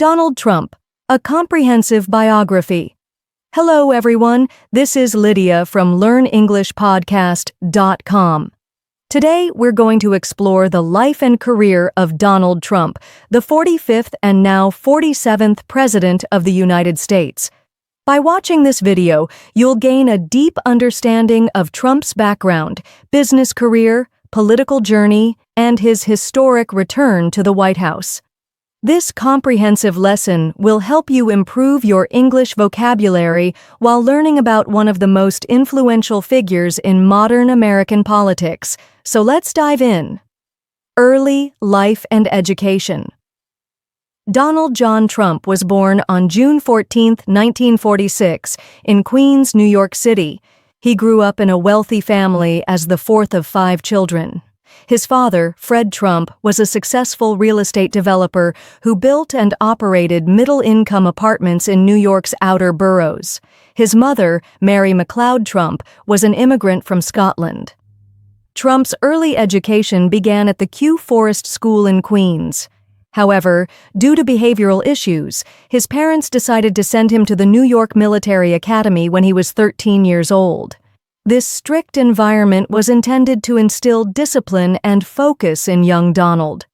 Donald Trump, a comprehensive biography. Hello everyone, this is Lydia from LearnEnglishPodcast.com. Today we're going to explore the life and career of Donald Trump, the 45th and now 47th President of the United States. By watching this video, you'll gain a deep understanding of Trump's background, business career, political journey, and his historic return to the White House. This comprehensive lesson will help you improve your English vocabulary while learning about one of the most influential figures in modern American politics. So let's dive in. Early life and education. Donald John Trump was born on June 14, 1946, in Queens, New York City. He grew up in a wealthy family as the fourth of 5 children. His father, Fred Trump, was a successful real estate developer who built and operated middle-income apartments in New York's outer boroughs. His mother, Mary McLeod Trump, was an immigrant from Scotland. Trump's early education began at the Kew Forest School in Queens. However, due to behavioral issues, his parents decided to send him to the New York Military Academy when he was 13 years old. This strict environment was intended to instill discipline and focus in young Donald.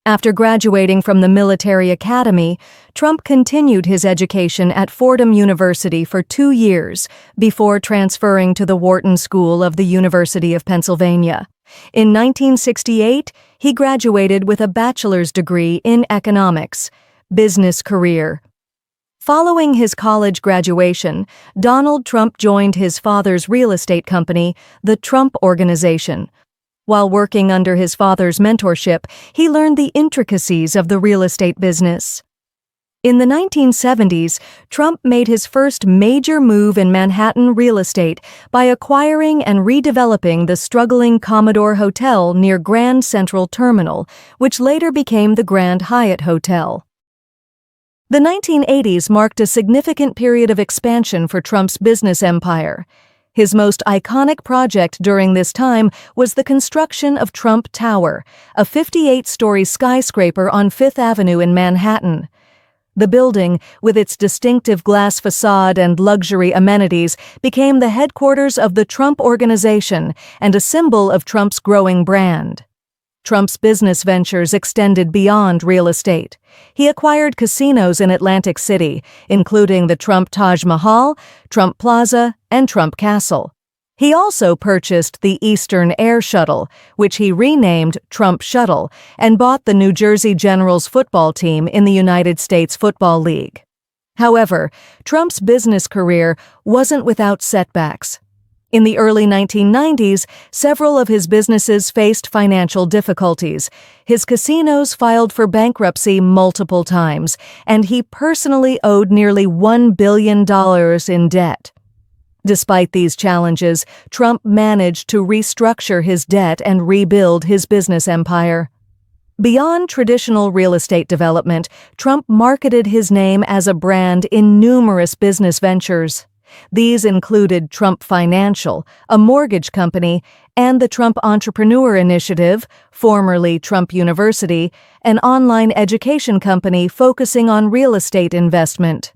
After graduating from the military academy, Trump continued his education at Fordham University for 2 years before transferring to the Wharton School of the University of Pennsylvania. In 1968, he graduated with a bachelor's degree in economics. Business career. Following his college graduation, Donald Trump joined his father's real estate company, the Trump Organization. While working under his father's mentorship, he learned the intricacies of the real estate business. In the 1970s, Trump made his first major move in Manhattan real estate by acquiring and redeveloping the struggling Commodore Hotel near Grand Central Terminal, which later became the Grand Hyatt Hotel. The 1980s marked a significant period of expansion for Trump's business empire. His most iconic project during this time was the construction of Trump Tower, a 58-story skyscraper on Fifth Avenue in Manhattan. The building, with its distinctive glass facade and luxury amenities, became the headquarters of the Trump Organization and a symbol of Trump's growing brand. Trump's business ventures extended beyond real estate. He acquired casinos in Atlantic City, including the Trump Taj Mahal, Trump Plaza, and Trump Castle. He also purchased the Eastern Air Shuttle, which he renamed Trump Shuttle, and bought the New Jersey Generals football team in the United States Football League. However, Trump's business career wasn't without setbacks. In the early 1990s, several of his businesses faced financial difficulties. His casinos filed for bankruptcy multiple times, and he personally owed nearly $1 billion in debt. Despite these challenges, Trump managed to restructure his debt and rebuild his business empire. Beyond traditional real estate development, Trump marketed his name as a brand in numerous business ventures. These included Trump Financial, a mortgage company, and the Trump Entrepreneur Initiative, formerly Trump University, an online education company focusing on real estate investment.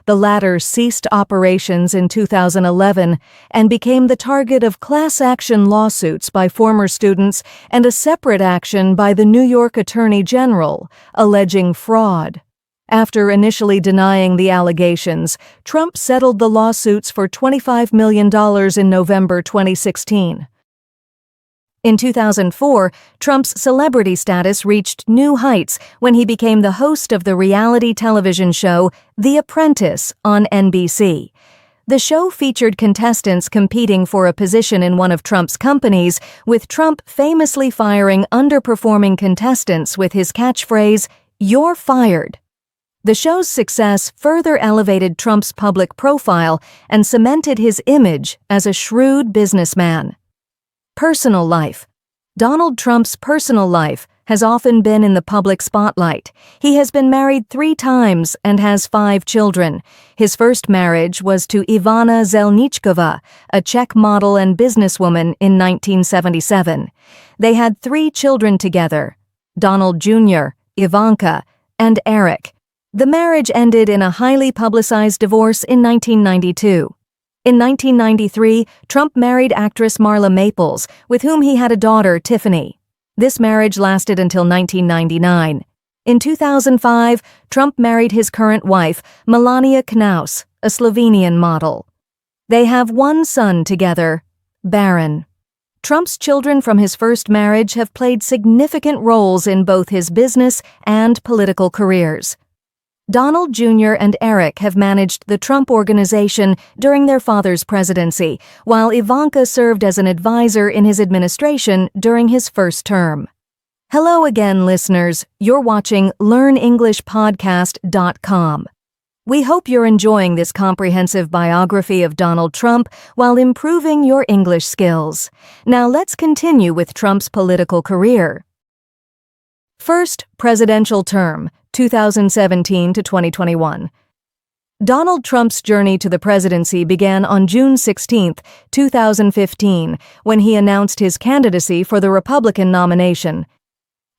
The latter ceased operations in 2011 and became the target of class action lawsuits by former students and a separate action by the New York Attorney General, alleging fraud. After initially denying the allegations, Trump settled the lawsuits for $25 million in November 2016. In 2004, Trump's celebrity status reached new heights when he became the host of the reality television show The Apprentice on NBC. The show featured contestants competing for a position in one of Trump's companies, with Trump famously firing underperforming contestants with his catchphrase, "You're fired." The show's success further elevated Trump's public profile and cemented his image as a shrewd businessman. Personal life. Donald Trump's personal life has often been in the public spotlight. He has been married 3 times and has 5 children. His first marriage was to Ivana Zelničková, a Czech model and businesswoman, in 1977. They had 3 children together: Donald Jr., Ivanka, and Eric. The marriage ended in a highly publicized divorce in 1992. In 1993, Trump married actress Marla Maples, with whom he had a daughter, Tiffany. This marriage lasted until 1999. In 2005, Trump married his current wife, Melania Knaus, a Slovenian model. They have one son together, Baron. Trump's children from his first marriage have played significant roles in both his business and political careers. Donald Jr. and Eric have managed the Trump Organization during their father's presidency, while Ivanka served as an advisor in his administration during his first term. Hello again, listeners. You're watching LearnEnglishPodcast.com. We hope you're enjoying this comprehensive biography of Donald Trump while improving your English skills. Now let's continue with Trump's political career. First presidential term, 2017 to 2021. Donald Trump's journey to the presidency began on June 16, 2015, when he announced his candidacy for the Republican nomination.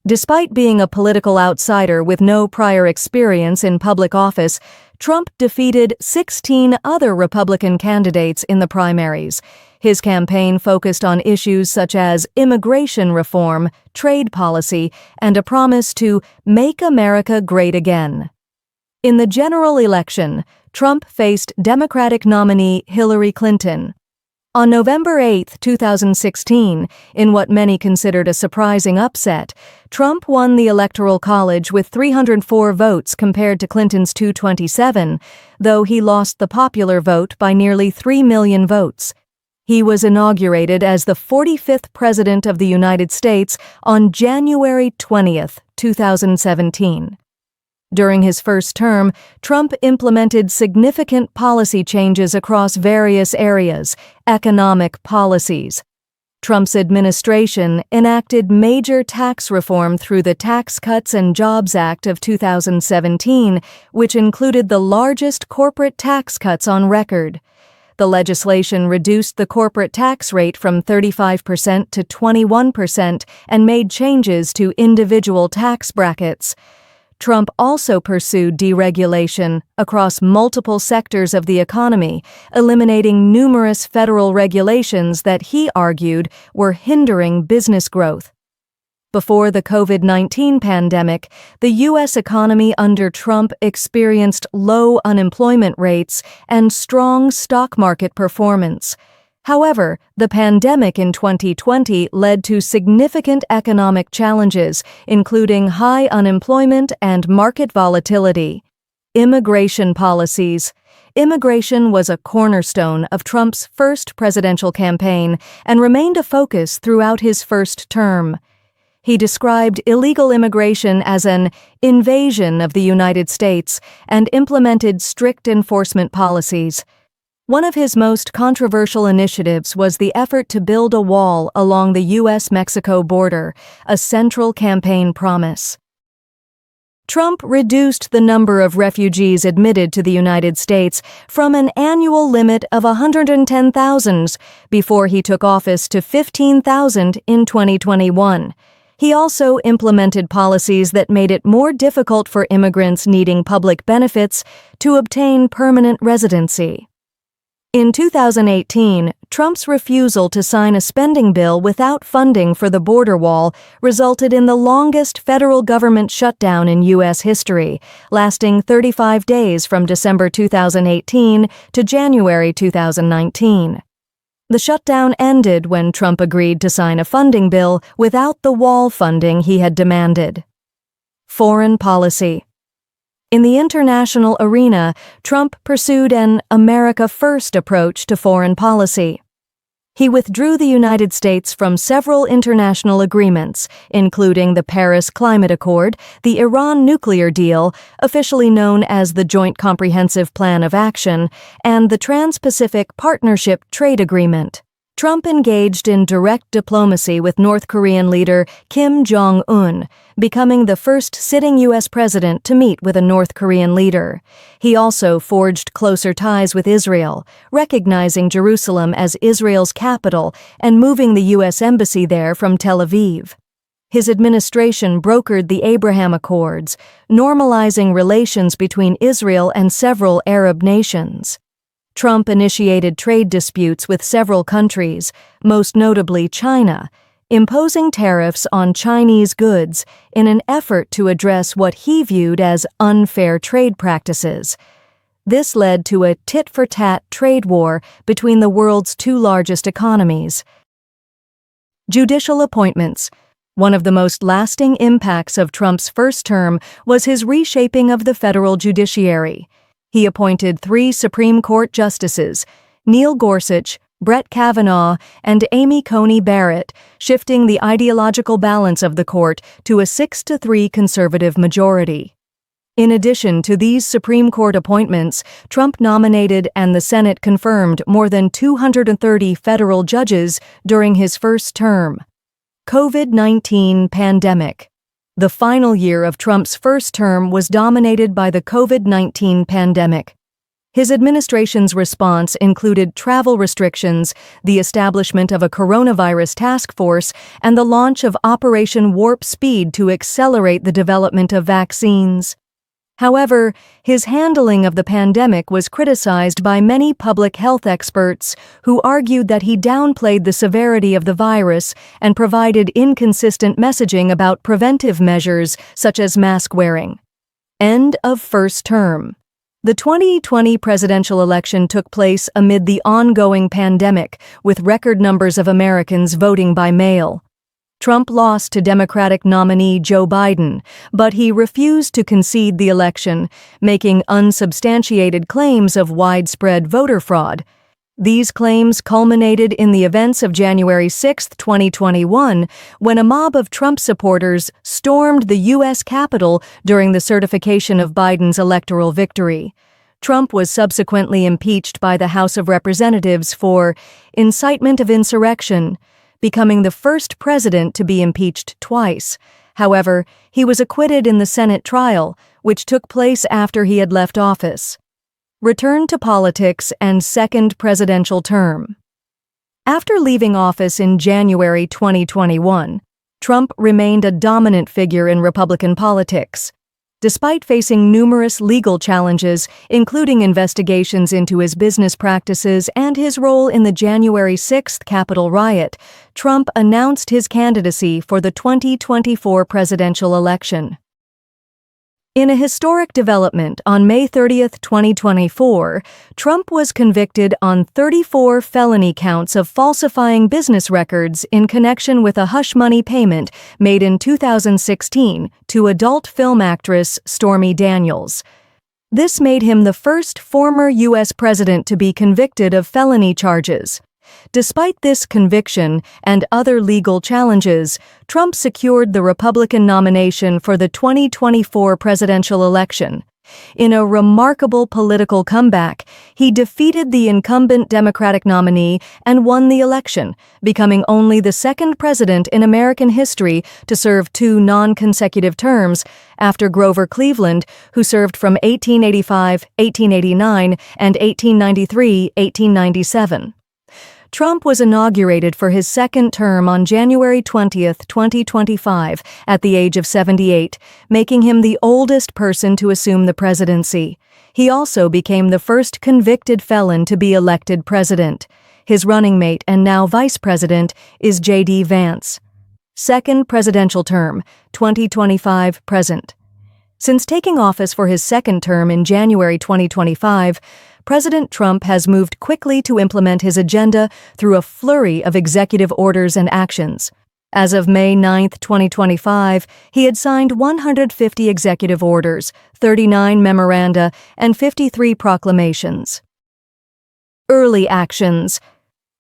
Despite being a political outsider with no prior experience in public office, Trump defeated 16 other Republican candidates in the primaries. His campaign focused on issues such as immigration reform, trade policy, and a promise to make America great again. In the general election, Trump faced Democratic nominee Hillary Clinton. On November 8, 2016, in what many considered a surprising upset, Trump won the Electoral College with 304 votes compared to Clinton's 227, though he lost the popular vote by nearly 3 million votes. He was inaugurated as the 45th President of the United States on January 20, 2017. During his first term, Trump implemented significant policy changes across various areas, economic policies. Trump's administration enacted major tax reform through the Tax Cuts and Jobs Act of 2017, which included the largest corporate tax cuts on record. The legislation reduced the corporate tax rate from 35% to 21% and made changes to individual tax brackets. Trump also pursued deregulation across multiple sectors of the economy, eliminating numerous federal regulations that he argued were hindering business growth. Before the COVID-19 pandemic, the U.S. economy under Trump experienced low unemployment rates and strong stock market performance. However, the pandemic in 2020 led to significant economic challenges, including high unemployment and market volatility. Immigration policies. Immigration was a cornerstone of Trump's first presidential campaign and remained a focus throughout his first term. He described illegal immigration as an invasion of the United States and implemented strict enforcement policies. One of his most controversial initiatives was the effort to build a wall along the U.S.-Mexico border, a central campaign promise. Trump reduced the number of refugees admitted to the United States from an annual limit of 110,000 before he took office to 15,000 in 2021. He also implemented policies that made it more difficult for immigrants needing public benefits to obtain permanent residency. In 2018, Trump's refusal to sign a spending bill without funding for the border wall resulted in the longest federal government shutdown in U.S. history, lasting 35 days from December 2018 to January 2019. The shutdown ended when Trump agreed to sign a funding bill without the wall funding he had demanded. Foreign policy. In the international arena, Trump pursued an America First approach to foreign policy. He withdrew the United States from several international agreements, including the Paris Climate Accord, the Iran nuclear deal, officially known as the Joint Comprehensive Plan of Action, and the Trans-Pacific Partnership Trade Agreement. Trump engaged in direct diplomacy with North Korean leader Kim Jong-un, becoming the first sitting U.S. president to meet with a North Korean leader. He also forged closer ties with Israel, recognizing Jerusalem as Israel's capital and moving the U.S. embassy there from Tel Aviv. His administration brokered the Abraham Accords, normalizing relations between Israel and several Arab nations. Trump initiated trade disputes with several countries, most notably China, imposing tariffs on Chinese goods in an effort to address what he viewed as unfair trade practices. This led to a tit-for-tat trade war between the world's two largest economies. Judicial appointments. One of the most lasting impacts of Trump's first term was his reshaping of the federal judiciary. He appointed 3 Supreme Court justices, Neil Gorsuch, Brett Kavanaugh, and Amy Coney Barrett, shifting the ideological balance of the court to a 6-3 conservative majority. In addition to these Supreme Court appointments, Trump nominated and the Senate confirmed more than 230 federal judges during his first term. COVID-19 pandemic. The final year of Trump's first term was dominated by the COVID-19 pandemic. His administration's response included travel restrictions, the establishment of a coronavirus task force, and the launch of Operation Warp Speed to accelerate the development of vaccines. However, his handling of the pandemic was criticized by many public health experts who argued that he downplayed the severity of the virus and provided inconsistent messaging about preventive measures such as mask wearing. End of first term. The 2020 presidential election took place amid the ongoing pandemic, with record numbers of Americans voting by mail. Trump lost to Democratic nominee Joe Biden, but he refused to concede the election, making unsubstantiated claims of widespread voter fraud. These claims culminated in the events of January 6, 2021, when a mob of Trump supporters stormed the U.S. Capitol during the certification of Biden's electoral victory. Trump was subsequently impeached by the House of Representatives for incitement of insurrection, becoming the first president to be impeached twice. However, he was acquitted in the Senate trial, which took place after he had left office. Return to politics and second presidential term. After leaving office in January 2021, Trump remained a dominant figure in Republican politics. Despite facing numerous legal challenges, including investigations into his business practices and his role in the January 6 Capitol riot, Trump announced his candidacy for the 2024 presidential election. In a historic development on May 30, 2024, Trump was convicted on 34 felony counts of falsifying business records in connection with a hush money payment made in 2016 to adult film actress Stormy Daniels. This made him the first former U.S. president to be convicted of felony charges. Despite this conviction and other legal challenges, Trump secured the Republican nomination for the 2024 presidential election. In a remarkable political comeback, he defeated the incumbent Democratic nominee and won the election, becoming only the second president in American history to serve 2 non-consecutive terms, after Grover Cleveland, who served from 1885, 1889, and 1893, 1897. Trump was inaugurated for his second term on January 20, 2025, at the age of 78, making him the oldest person to assume the presidency. He also became the first convicted felon to be elected president. His running mate and now vice president is J.D. Vance. Second presidential term, 2025-present. Since taking office for his second term in January 2025, President Trump has moved quickly to implement his agenda through a flurry of executive orders and actions. As of May 9, 2025, he had signed 150 executive orders, 39 memoranda, and 53 proclamations. Early actions.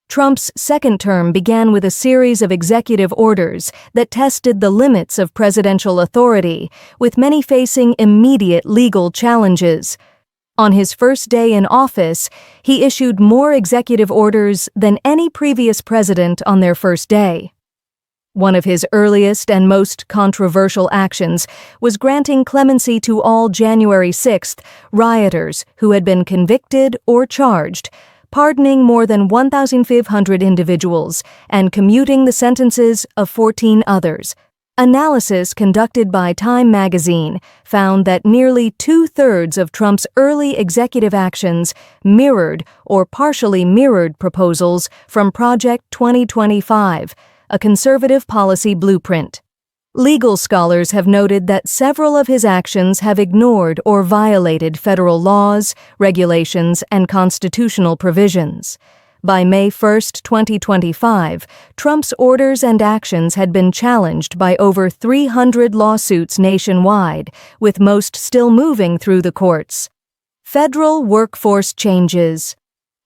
Trump's second term began with a series of executive orders that tested the limits of presidential authority, with many facing immediate legal challenges. On his first day in office, he issued more executive orders than any previous president on their first day. One of his earliest and most controversial actions was granting clemency to all January 6 rioters who had been convicted or charged, pardoning more than 1,500 individuals and commuting the sentences of 14 others. Analysis conducted by Time magazine found that nearly 2/3 of Trump's early executive actions mirrored or partially mirrored proposals from Project 2025, a conservative policy blueprint. Legal scholars have noted that several of his actions have ignored or violated federal laws, regulations, and constitutional provisions. By May 1, 2025, Trump's orders and actions had been challenged by over 300 lawsuits nationwide, with most still moving through the courts. Federal workforce changes.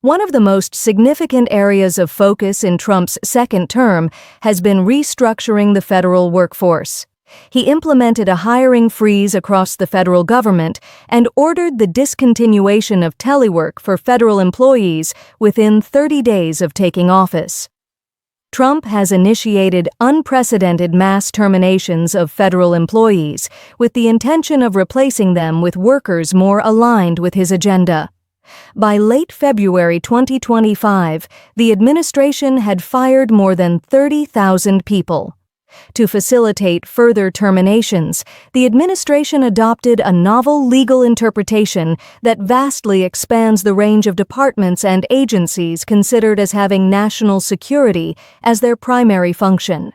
One of the most significant areas of focus in Trump's second term has been restructuring the federal workforce. He implemented a hiring freeze across the federal government and ordered the discontinuation of telework for federal employees within 30 days of taking office. Trump has initiated unprecedented mass terminations of federal employees with the intention of replacing them with workers more aligned with his agenda. By late February 2025, the administration had fired more than 30,000 people. To facilitate further terminations, the administration adopted a novel legal interpretation that vastly expands the range of departments and agencies considered as having national security as their primary function.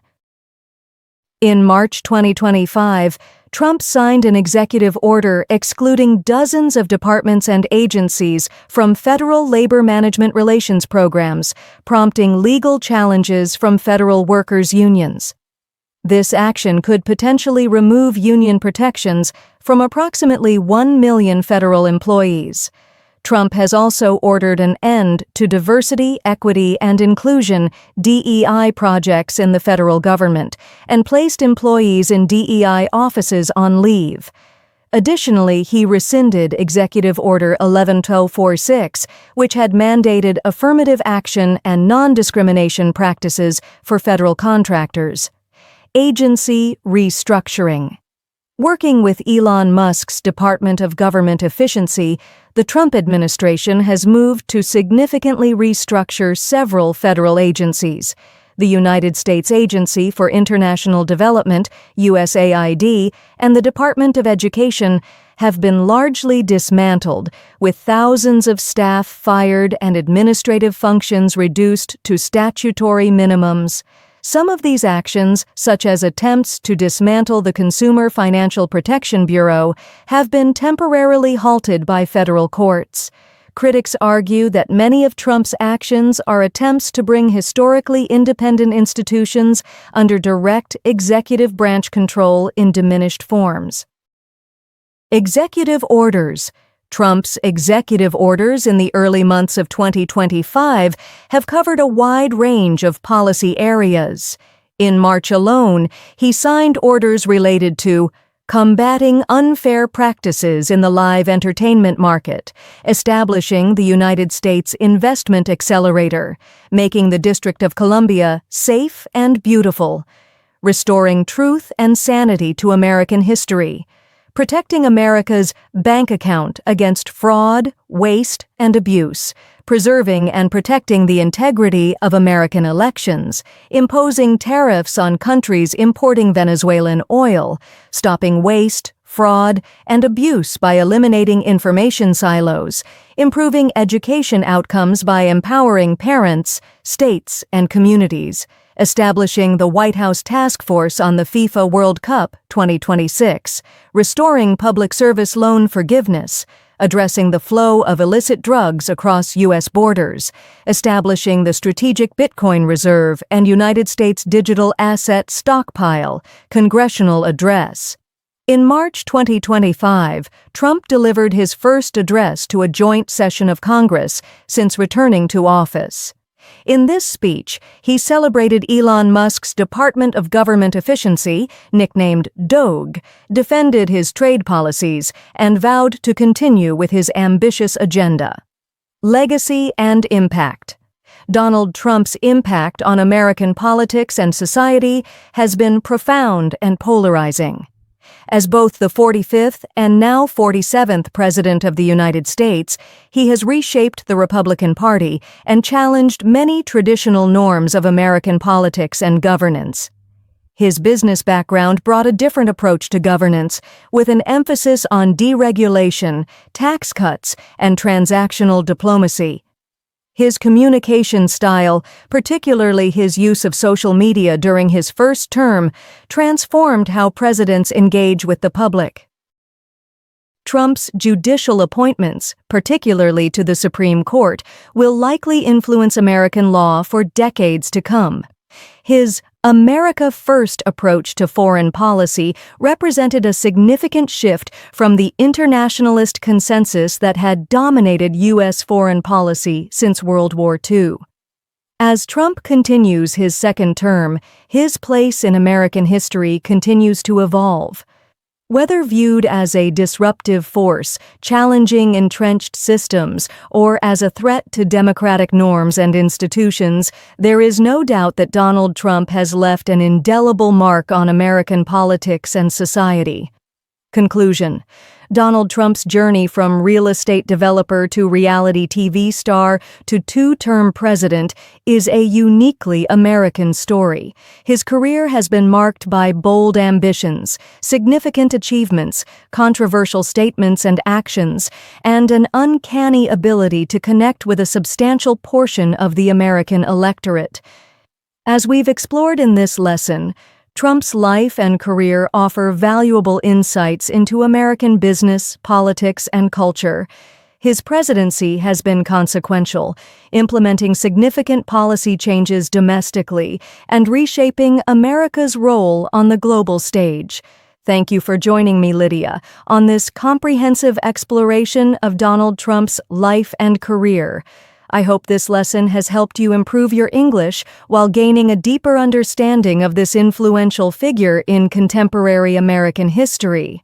In March 2025, Trump signed an executive order excluding dozens of departments and agencies from federal labor management relations programs, prompting legal challenges from federal workers' unions. This action could potentially remove union protections from approximately 1 million federal employees. Trump has also ordered an end to diversity, equity, and inclusion (DEI) projects in the federal government and placed employees in DEI offices on leave. Additionally, he rescinded Executive Order 11-1246, which had mandated affirmative action and non-discrimination practices for federal contractors. Agency restructuring. Working with Elon Musk's Department of Government Efficiency, the Trump administration has moved to significantly restructure several federal agencies. The United States Agency for International Development, USAID, and the Department of Education have been largely dismantled, with thousands of staff fired and administrative functions reduced to statutory minimums. Some of these actions, such as attempts to dismantle the Consumer Financial Protection Bureau, have been temporarily halted by federal courts. Critics argue that many of Trump's actions are attempts to bring historically independent institutions under direct executive branch control in diminished forms. Executive orders. Trump's executive orders in the early months of 2025 have covered a wide range of policy areas. In March alone, he signed orders related to combating unfair practices in the live entertainment market, establishing the United States Investment Accelerator, making the District of Columbia safe and beautiful, restoring truth and sanity to American history, protecting America's bank account against fraud, waste, and abuse, preserving and protecting the integrity of American elections, imposing tariffs on countries importing Venezuelan oil, stopping waste, fraud, and abuse by eliminating information silos, improving education outcomes by empowering parents, states, and communities, establishing the White House Task Force on the FIFA World Cup 2026, restoring public service loan forgiveness, addressing the flow of illicit drugs across U.S. borders, establishing the Strategic Bitcoin Reserve and United States Digital Asset Stockpile, Congressional Address. In March 2025, Trump delivered his first address to a joint session of Congress since returning to office. In this speech, he celebrated Elon Musk's Department of Government Efficiency, nicknamed DOGE, defended his trade policies, and vowed to continue with his ambitious agenda. Legacy and impact. Donald Trump's impact on American politics and society has been profound and polarizing. As both the 45th and now 47th President of the United States, he has reshaped the Republican Party and challenged many traditional norms of American politics and governance. His business background brought a different approach to governance, with an emphasis on deregulation, tax cuts, and transactional diplomacy. His communication style, particularly his use of social media during his first term, transformed how presidents engage with the public. Trump's judicial appointments, particularly to the Supreme Court, will likely influence American law for decades to come. His America First approach to foreign policy represented a significant shift from the internationalist consensus that had dominated U.S. foreign policy since World War II. As Trump continues his second term, his place in American history continues to evolve. Whether viewed as a disruptive force, challenging entrenched systems, or as a threat to democratic norms and institutions, there is no doubt that Donald Trump has left an indelible mark on American politics and society. Conclusion: Donald Trump's journey from real estate developer to reality TV star to two-term president is a uniquely American story. His career has been marked by bold ambitions, significant achievements, controversial statements and actions, and an uncanny ability to connect with a substantial portion of the American electorate. As we've explored in this lesson, Trump's life and career offer valuable insights into American business, politics, and culture. His presidency has been consequential, implementing significant policy changes domestically and reshaping America's role on the global stage. Thank you for joining me, Lydia, on this comprehensive exploration of Donald Trump's life and career. I hope this lesson has helped you improve your English while gaining a deeper understanding of this influential figure in contemporary American history.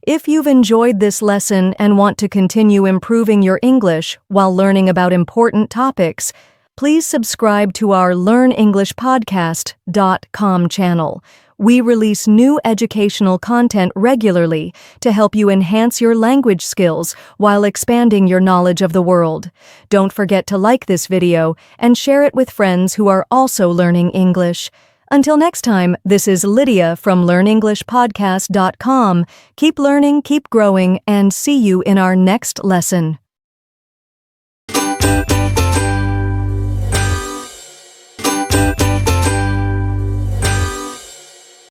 If you've enjoyed this lesson and want to continue improving your English while learning about important topics, please subscribe to our LearnEnglishPodcast.com channel. We release new educational content regularly to help you enhance your language skills while expanding your knowledge of the world. Don't forget to like this video and share it with friends who are also learning English. Until next time, this is Lydia from LearnEnglishPodcast.com. Keep learning, keep growing, and see you in our next lesson.